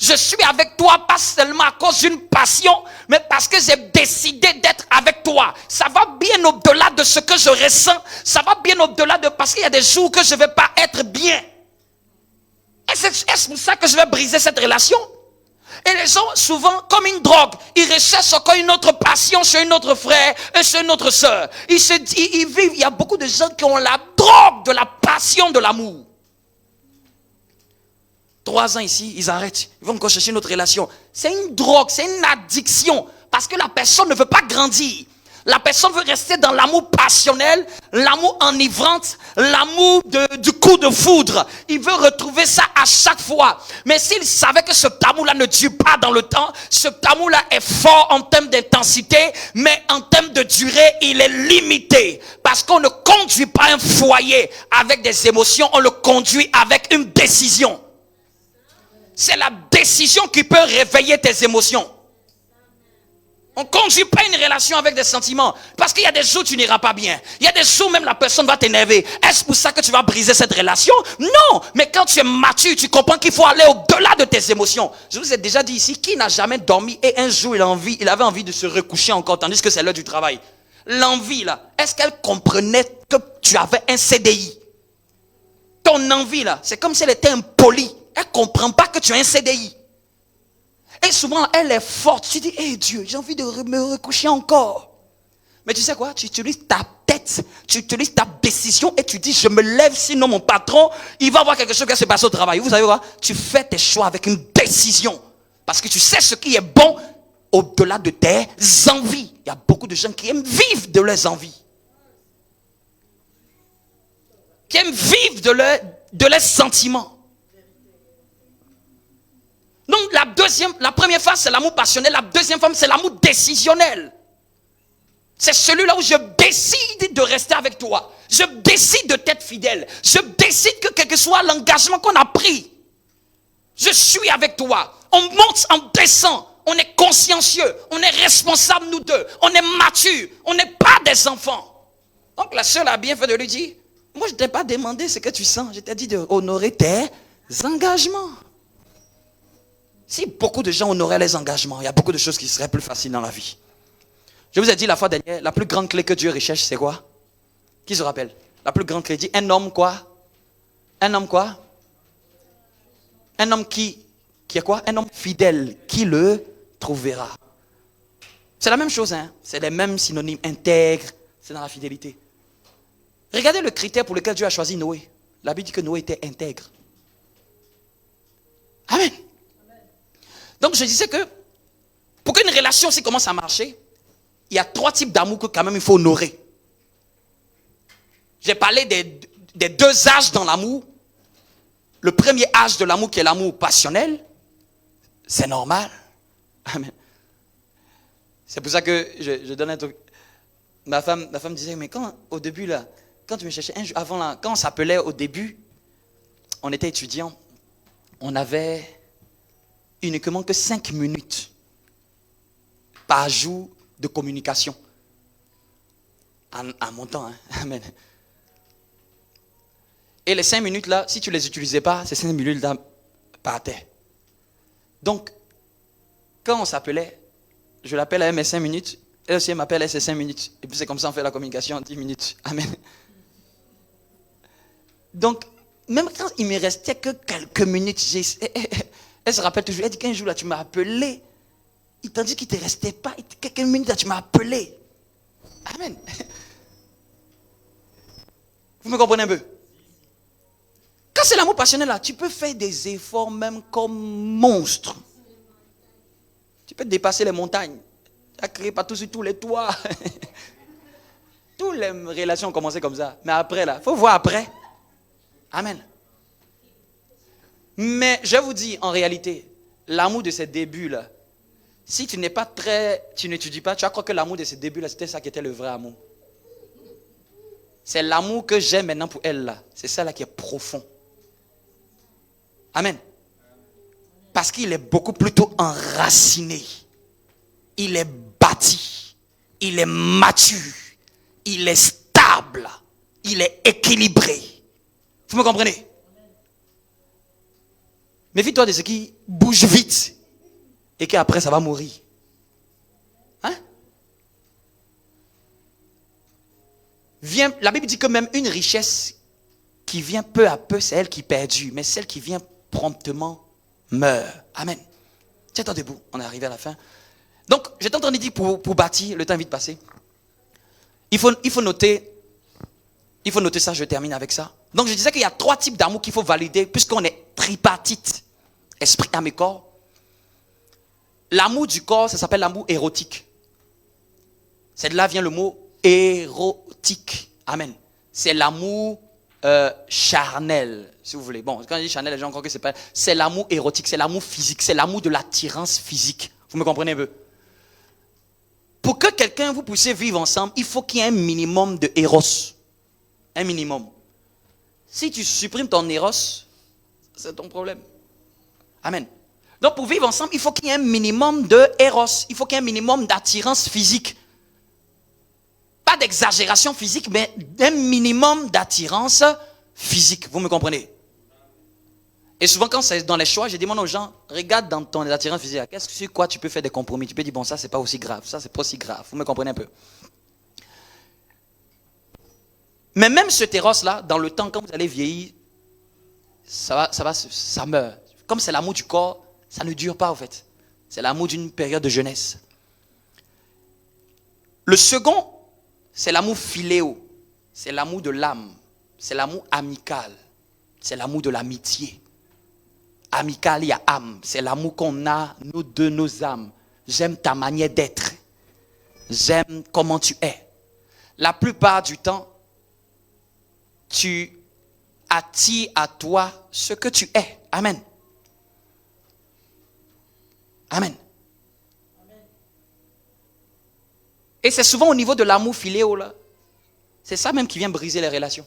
Je suis avec toi pas seulement à cause d'une passion, mais parce que j'ai décidé d'être avec toi. Ça va bien au-delà de ce que je ressens. Ça va bien au-delà de... Parce qu'il y a des jours que je ne vais pas être bien. Est-ce pour ça que je vais briser cette relation? Et les gens, souvent, comme une drogue, ils recherchent encore une autre passion chez un autre frère et chez une autre sœur. Ils vivent, il y a beaucoup de gens qui ont la drogue de la passion de l'amour. 3 ans ici, ils arrêtent. Ils vont encore chercher une autre relation. C'est une drogue, c'est une addiction. Parce que la personne ne veut pas grandir. La personne veut rester dans l'amour passionnel, l'amour enivrante, l'amour du coup de foudre. Il veut retrouver ça à chaque fois. Mais s'il savait que ce amour-là ne dure pas dans le temps, ce amour-là est fort en termes d'intensité, mais en termes de durée, il est limité. Parce qu'on ne conduit pas un foyer avec des émotions, on le conduit avec une décision. C'est la décision qui peut réveiller tes émotions. On ne conduit pas une relation avec des sentiments. Parce qu'il y a des jours où tu n'iras pas bien. Il y a des jours où même la personne va t'énerver. Est-ce pour ça que tu vas briser cette relation? Non. Mais quand tu es mature, tu comprends qu'il faut aller au-delà de tes émotions. Je vous ai déjà dit ici, qui n'a jamais dormi et un jour il avait envie de se recoucher encore, tandis que c'est l'heure du travail. L'envie là, est-ce qu'elle comprenait que tu avais un CDI? Ton envie là, c'est comme si elle était impolie. Elle ne comprend pas que tu as un CDI. Et souvent, elle est forte. Tu dis, hey Dieu, j'ai envie de me recoucher encore. Mais tu sais quoi? Tu utilises ta tête, tu utilises ta décision et tu dis, je me lève, sinon mon patron, il va voir quelque chose qui va se passer au travail. Vous savez quoi? Tu fais tes choix avec une décision. Parce que tu sais ce qui est bon au-delà de tes envies. Il y a beaucoup de gens qui aiment vivre de leurs envies. Qui aiment vivre de leurs sentiments. Donc la première phase c'est l'amour passionnel, la deuxième phase c'est l'amour décisionnel. C'est celui-là où je décide de rester avec toi. Je décide de t'être fidèle. Je décide que quel que soit l'engagement qu'on a pris, je suis avec toi. On monte, on descend, on est consciencieux, on est responsable nous deux, on est mature, on n'est pas des enfants. Donc la sœur a bien fait de lui dire, moi je ne t'ai pas demandé ce que tu sens, je t'ai dit d'honorer tes engagements. Si beaucoup de gens honoraient les engagements, il y a beaucoup de choses qui seraient plus faciles dans la vie. Je vous ai dit la fois dernière, la plus grande clé que Dieu recherche, c'est quoi? Qui se rappelle? La plus grande clé dit, un homme quoi? Un homme quoi? Un homme qui est quoi? Un homme fidèle, qui le trouvera. C'est la même chose, hein? C'est les mêmes synonymes, intègre, c'est dans la fidélité. Regardez le critère pour lequel Dieu a choisi Noé. La Bible dit que Noé était intègre. Amen. Donc je disais que pour qu'une relation aussi commence à marcher, il y a 3 types d'amour que quand même il faut honorer. J'ai parlé des 2 âges dans l'amour. Le premier âge de l'amour qui est l'amour passionnel, c'est normal. Amen. C'est pour ça que je donne un truc. Ma femme disait, mais quand au début là, quand tu me cherchais avant là, quand on s'appelait au début, on était étudiants, on avait uniquement que 5 minutes par jour de communication. En mon temps, hein? Amen. Et les 5 minutes là, si tu ne les utilisais pas, ces 5 minutes là partaient. Donc, quand on s'appelait, je l'appelle à mes 5 minutes, elle aussi m'appelle à ses 5 minutes. Et puis c'est comme ça on fait la communication en 10 minutes. Amen. Donc, même quand il me restait que quelques minutes, elle se rappelle toujours, elle dit qu'un jour là, tu m'as appelé. Il t'a dit qu'il ne te restait pas, quelques minutes là, tu m'as appelé. Amen. Vous me comprenez un peu? Quand c'est l'amour passionnel là, tu peux faire des efforts même comme monstre. Tu peux dépasser les montagnes. Tu as créé partout sur tous les toits. Toutes les relations ont commencé comme ça. Mais après là, il faut voir après. Amen. Mais je vous dis, en réalité, l'amour de ces débuts-là, si tu n'es pas tu n'étudies pas, tu vas croire que l'amour de ces débuts-là, c'était ça qui était le vrai amour. C'est l'amour que j'ai maintenant pour elle là. C'est ça là qui est profond. Amen. Parce qu'il est beaucoup plutôt enraciné. Il est bâti. Il est mature. Il est stable. Il est équilibré. Vous me comprenez? Méfie-toi de ce qui bouge vite et qu'après ça va mourir. Hein? La Bible dit que même une richesse qui vient peu à peu, c'est elle qui est perdue, mais celle qui vient promptement meurt. Amen. Tiens-toi debout, on est arrivé à la fin. Donc, j'étais en train de dire pour bâtir, le temps est vite passé. Il faut noter ça, je termine avec ça. Donc, je disais qu'il y a 3 types d'amour qu'il faut valider, puisqu'on est tripartite, esprit, âme et corps. L'amour du corps, ça s'appelle l'amour érotique. C'est de là vient le mot érotique. Amen. C'est l'amour charnel, si vous voulez. Bon, quand je dis charnel, les gens croient que c'est pas... C'est l'amour érotique, c'est l'amour physique, c'est l'amour de l'attirance physique. Vous me comprenez un peu? Pour que quelqu'un vous puissiez vivre ensemble, il faut qu'il y ait un minimum de éros. Un minimum. Si tu supprimes ton éros, c'est ton problème. Amen. Donc pour vivre ensemble, il faut qu'il y ait un minimum de éros. Il faut qu'il y ait un minimum d'attirance physique. Pas d'exagération physique, mais un minimum d'attirance physique. Vous me comprenez? Et souvent quand c'est dans les choix, je demande aux gens, regarde dans ton attirance physique, sur quoi tu peux faire des compromis? Tu peux dire, bon, ça c'est pas aussi grave, ça c'est pas aussi grave. Vous me comprenez un peu? Mais même ce terros-là, dans le temps, quand vous allez vieillir, ça meurt. Comme c'est l'amour du corps, ça ne dure pas en fait. C'est l'amour d'une période de jeunesse. Le second, c'est l'amour philéo. C'est l'amour de l'âme. C'est l'amour amical. C'est l'amour de l'amitié. Amical, il y a âme. C'est l'amour qu'on a, nous, de nos âmes. J'aime ta manière d'être. J'aime comment tu es. La plupart du temps, tu attires à toi ce que tu es. Amen. Amen. Et c'est souvent au niveau de l'amour philéo, là. C'est ça même qui vient briser les relations.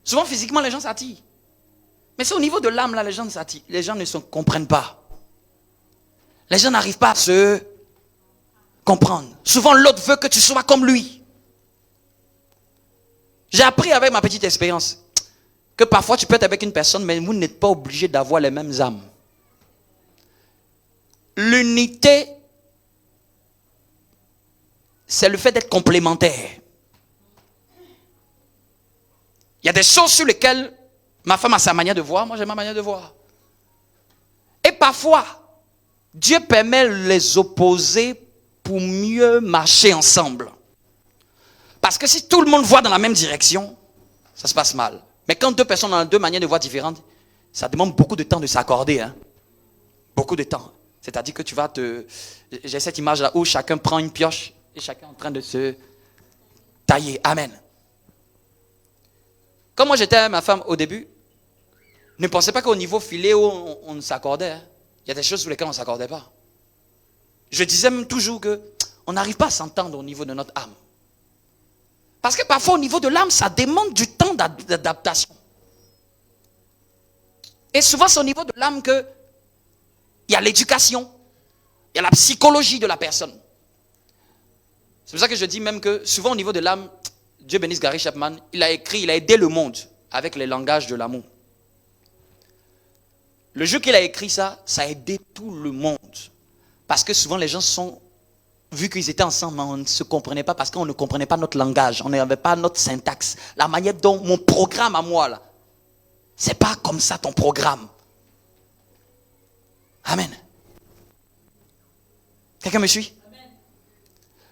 Souvent, physiquement, les gens s'attirent. Mais c'est au niveau de l'âme, là, les gens s'attirent. Les gens ne se comprennent pas. Les gens n'arrivent pas à se comprendre. Souvent, l'autre veut que tu sois comme lui. J'ai appris avec ma petite expérience que parfois, tu peux être avec une personne, mais vous n'êtes pas obligé d'avoir les mêmes âmes. L'unité, c'est le fait d'être complémentaire. Il y a des choses sur lesquelles ma femme a sa manière de voir, moi j'ai ma manière de voir. Et parfois, Dieu permet les opposés pour mieux marcher ensemble. Parce que si tout le monde voit dans la même direction, ça se passe mal. Mais quand deux personnes ont deux manières de voir différentes, ça demande beaucoup de temps de s'accorder. Hein? Beaucoup de temps. C'est-à-dire que tu vas te... J'ai cette image-là où chacun prend une pioche et chacun est en train de se tailler. Amen. Quand moi j'étais avec ma femme au début, ne pensez pas qu'au niveau philéo, on s'accordait. Hein. Il y a des choses sur lesquelles on ne s'accordait pas. Je disais même toujours qu'on n'arrive pas à s'entendre au niveau de notre âme. Parce que parfois au niveau de l'âme, ça demande du temps d'adaptation. Et souvent c'est au niveau de l'âme qu'il y a l'éducation, il y a la psychologie de la personne. C'est pour ça que je dis même que souvent au niveau de l'âme, Dieu bénisse Gary Chapman, il a aidé le monde avec les langages de l'amour. Le jour qu'il a écrit ça, ça a aidé tout le monde. Parce que souvent les gens vu qu'ils étaient ensemble, on ne se comprenait pas parce qu'on ne comprenait pas notre langage, on n'avait pas notre syntaxe. La manière dont mon programme à moi, là, c'est pas comme ça ton programme. Amen. Quelqu'un me suit? Amen.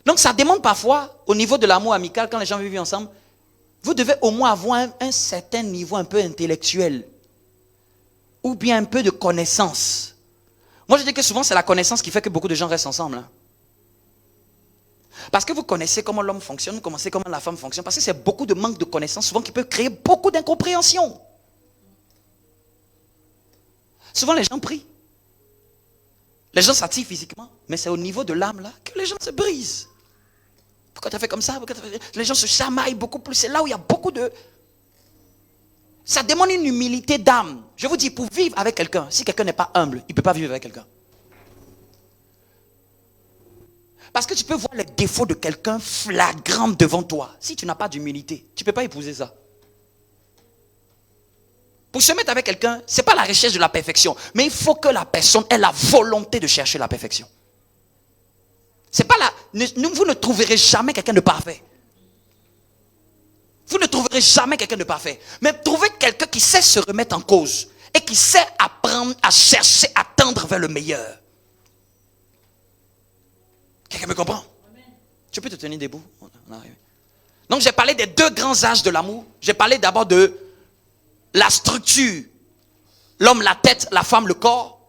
Donc ça demande parfois, au niveau de l'amour amical, quand les gens vivent ensemble, vous devez au moins avoir un certain niveau un peu intellectuel. Ou bien un peu de connaissance. Moi je dis que souvent c'est la connaissance qui fait que beaucoup de gens restent ensemble. Hein. Parce que vous connaissez comment l'homme fonctionne, vous connaissez comment la femme fonctionne. Parce que c'est beaucoup de manque de connaissance souvent qui peut créer beaucoup d'incompréhension. Souvent les gens prient. Les gens s'attirent physiquement. Mais c'est au niveau de l'âme là que les gens se brisent. Pourquoi tu as fait comme ça? Les gens se chamaillent beaucoup plus. C'est là où il y a beaucoup de... Ça demande une humilité d'âme. Je vous dis, pour vivre avec quelqu'un, si quelqu'un n'est pas humble, il ne peut pas vivre avec quelqu'un. Parce que tu peux voir les défauts de quelqu'un flagrants devant toi. Si tu n'as pas d'humilité, tu ne peux pas épouser ça. Pour se mettre avec quelqu'un, ce n'est pas la recherche de la perfection. Mais il faut que la personne ait la volonté de chercher la perfection. C'est pas vous ne trouverez jamais quelqu'un de parfait. Vous ne trouverez jamais quelqu'un de parfait. Mais trouvez quelqu'un qui sait se remettre en cause. Et qui sait apprendre à chercher, à tendre vers le meilleur. Quelqu'un me comprend? Amen. Tu peux te tenir debout? On arrive. Donc j'ai parlé des deux grands âges de l'amour. J'ai parlé d'abord de la structure. L'homme, la tête, la femme, le corps.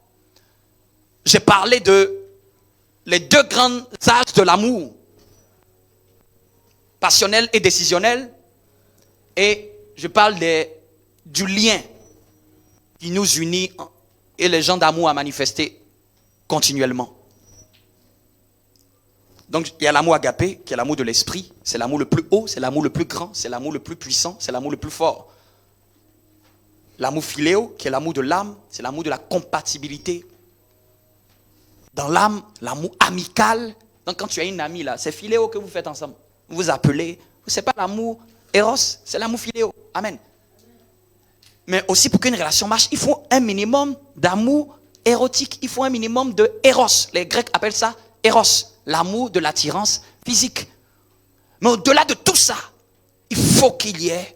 J'ai parlé de les deux grands âges de l'amour. Passionnel et décisionnel. Et je parle du lien qui nous unit et les gens d'amour à manifester continuellement. Donc, il y a l'amour agapé, qui est l'amour de l'esprit. C'est l'amour le plus haut, c'est l'amour le plus grand, c'est l'amour le plus puissant, c'est l'amour le plus fort. L'amour philéo, qui est l'amour de l'âme, c'est l'amour de la compatibilité. Dans l'âme, l'amour amical. Donc, quand tu as une amie là, c'est philéo que vous faites ensemble. Vous vous appelez. Ce n'est pas l'amour éros, c'est l'amour philéo. Amen. Mais aussi pour qu'une relation marche, il faut un minimum d'amour érotique. Il faut un minimum de éros. Les Grecs appellent ça éros, l'amour de l'attirance physique. Mais au-delà de tout ça, il faut qu'il y ait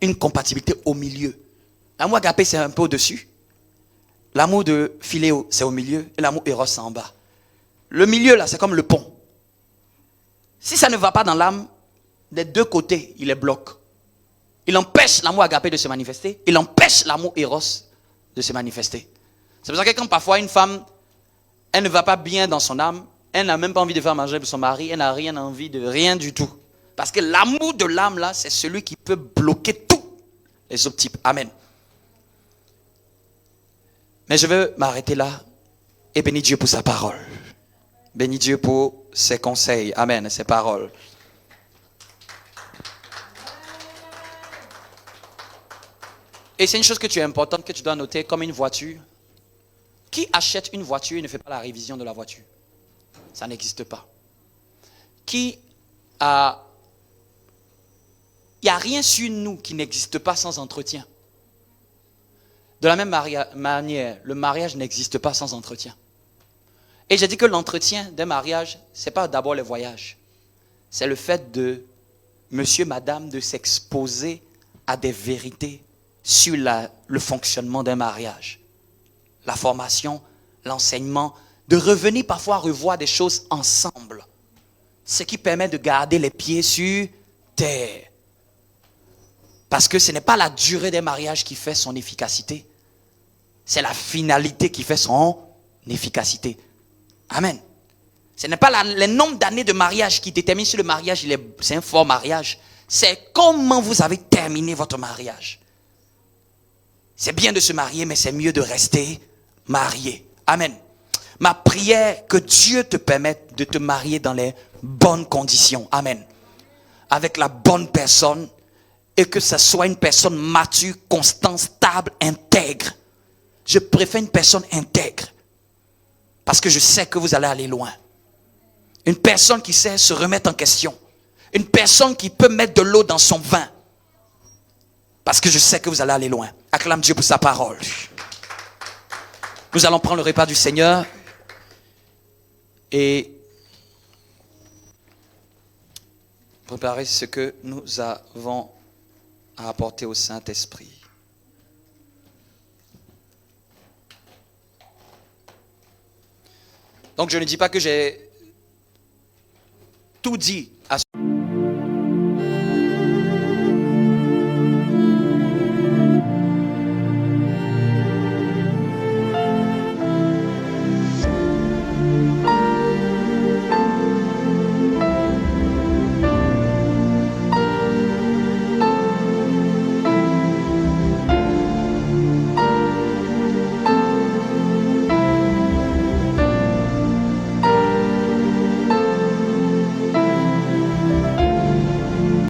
une compatibilité au milieu. L'amour agapé, c'est un peu au-dessus. L'amour de philéo, c'est au milieu. Et l'amour éros, c'est en bas. Le milieu, là, c'est comme le pont. Si ça ne va pas dans l'âme, des deux côtés, il les bloque. Il empêche l'amour agapé de se manifester. Il empêche l'amour éros de se manifester. C'est pour ça que quand parfois une femme, elle ne va pas bien dans son âme, elle n'a même pas envie de faire manger pour son mari, elle n'a rien envie de rien du tout. Parce que l'amour de l'âme, là, c'est celui qui peut bloquer tous les autres types. Amen. Mais je veux m'arrêter là et bénir Dieu pour sa parole. Bénis Dieu pour ses conseils. Amen. Ses paroles. Et c'est une chose que tu es importante, que tu dois noter comme une voiture. Qui achète une voiture et ne fait pas la révision de la voiture? Ça n'existe pas. Il n'y a rien sur nous qui n'existe pas sans entretien. De la même manière, le mariage n'existe pas sans entretien. Et j'ai dit que l'entretien d'un mariage, ce n'est pas d'abord le voyage. C'est le fait de, monsieur, madame, de s'exposer à des vérités sur le fonctionnement d'un mariage. La formation, l'enseignement, de revenir parfois revoir des choses ensemble. Ce qui permet de garder les pieds sur terre. Parce que ce n'est pas la durée des mariages qui fait son efficacité. C'est la finalité qui fait son efficacité. Amen. Ce n'est pas le nombre d'années de mariage qui détermine si le mariage c'est un fort mariage. C'est comment vous avez terminé votre mariage. C'est bien de se marier, mais c'est mieux de rester marié. Amen. Ma prière, que Dieu te permette de te marier dans les bonnes conditions. Amen. Avec la bonne personne et que ce soit une personne mature, constante, stable, intègre. Je préfère une personne intègre parce que je sais que vous allez aller loin. Une personne qui sait se remettre en question. Une personne qui peut mettre de l'eau dans son vin. Parce que je sais que vous allez aller loin. Acclame Dieu pour sa parole. Nous allons prendre le repas du Seigneur et préparer ce que nous avons à apporter au Saint-Esprit. Donc je ne dis pas que j'ai tout dit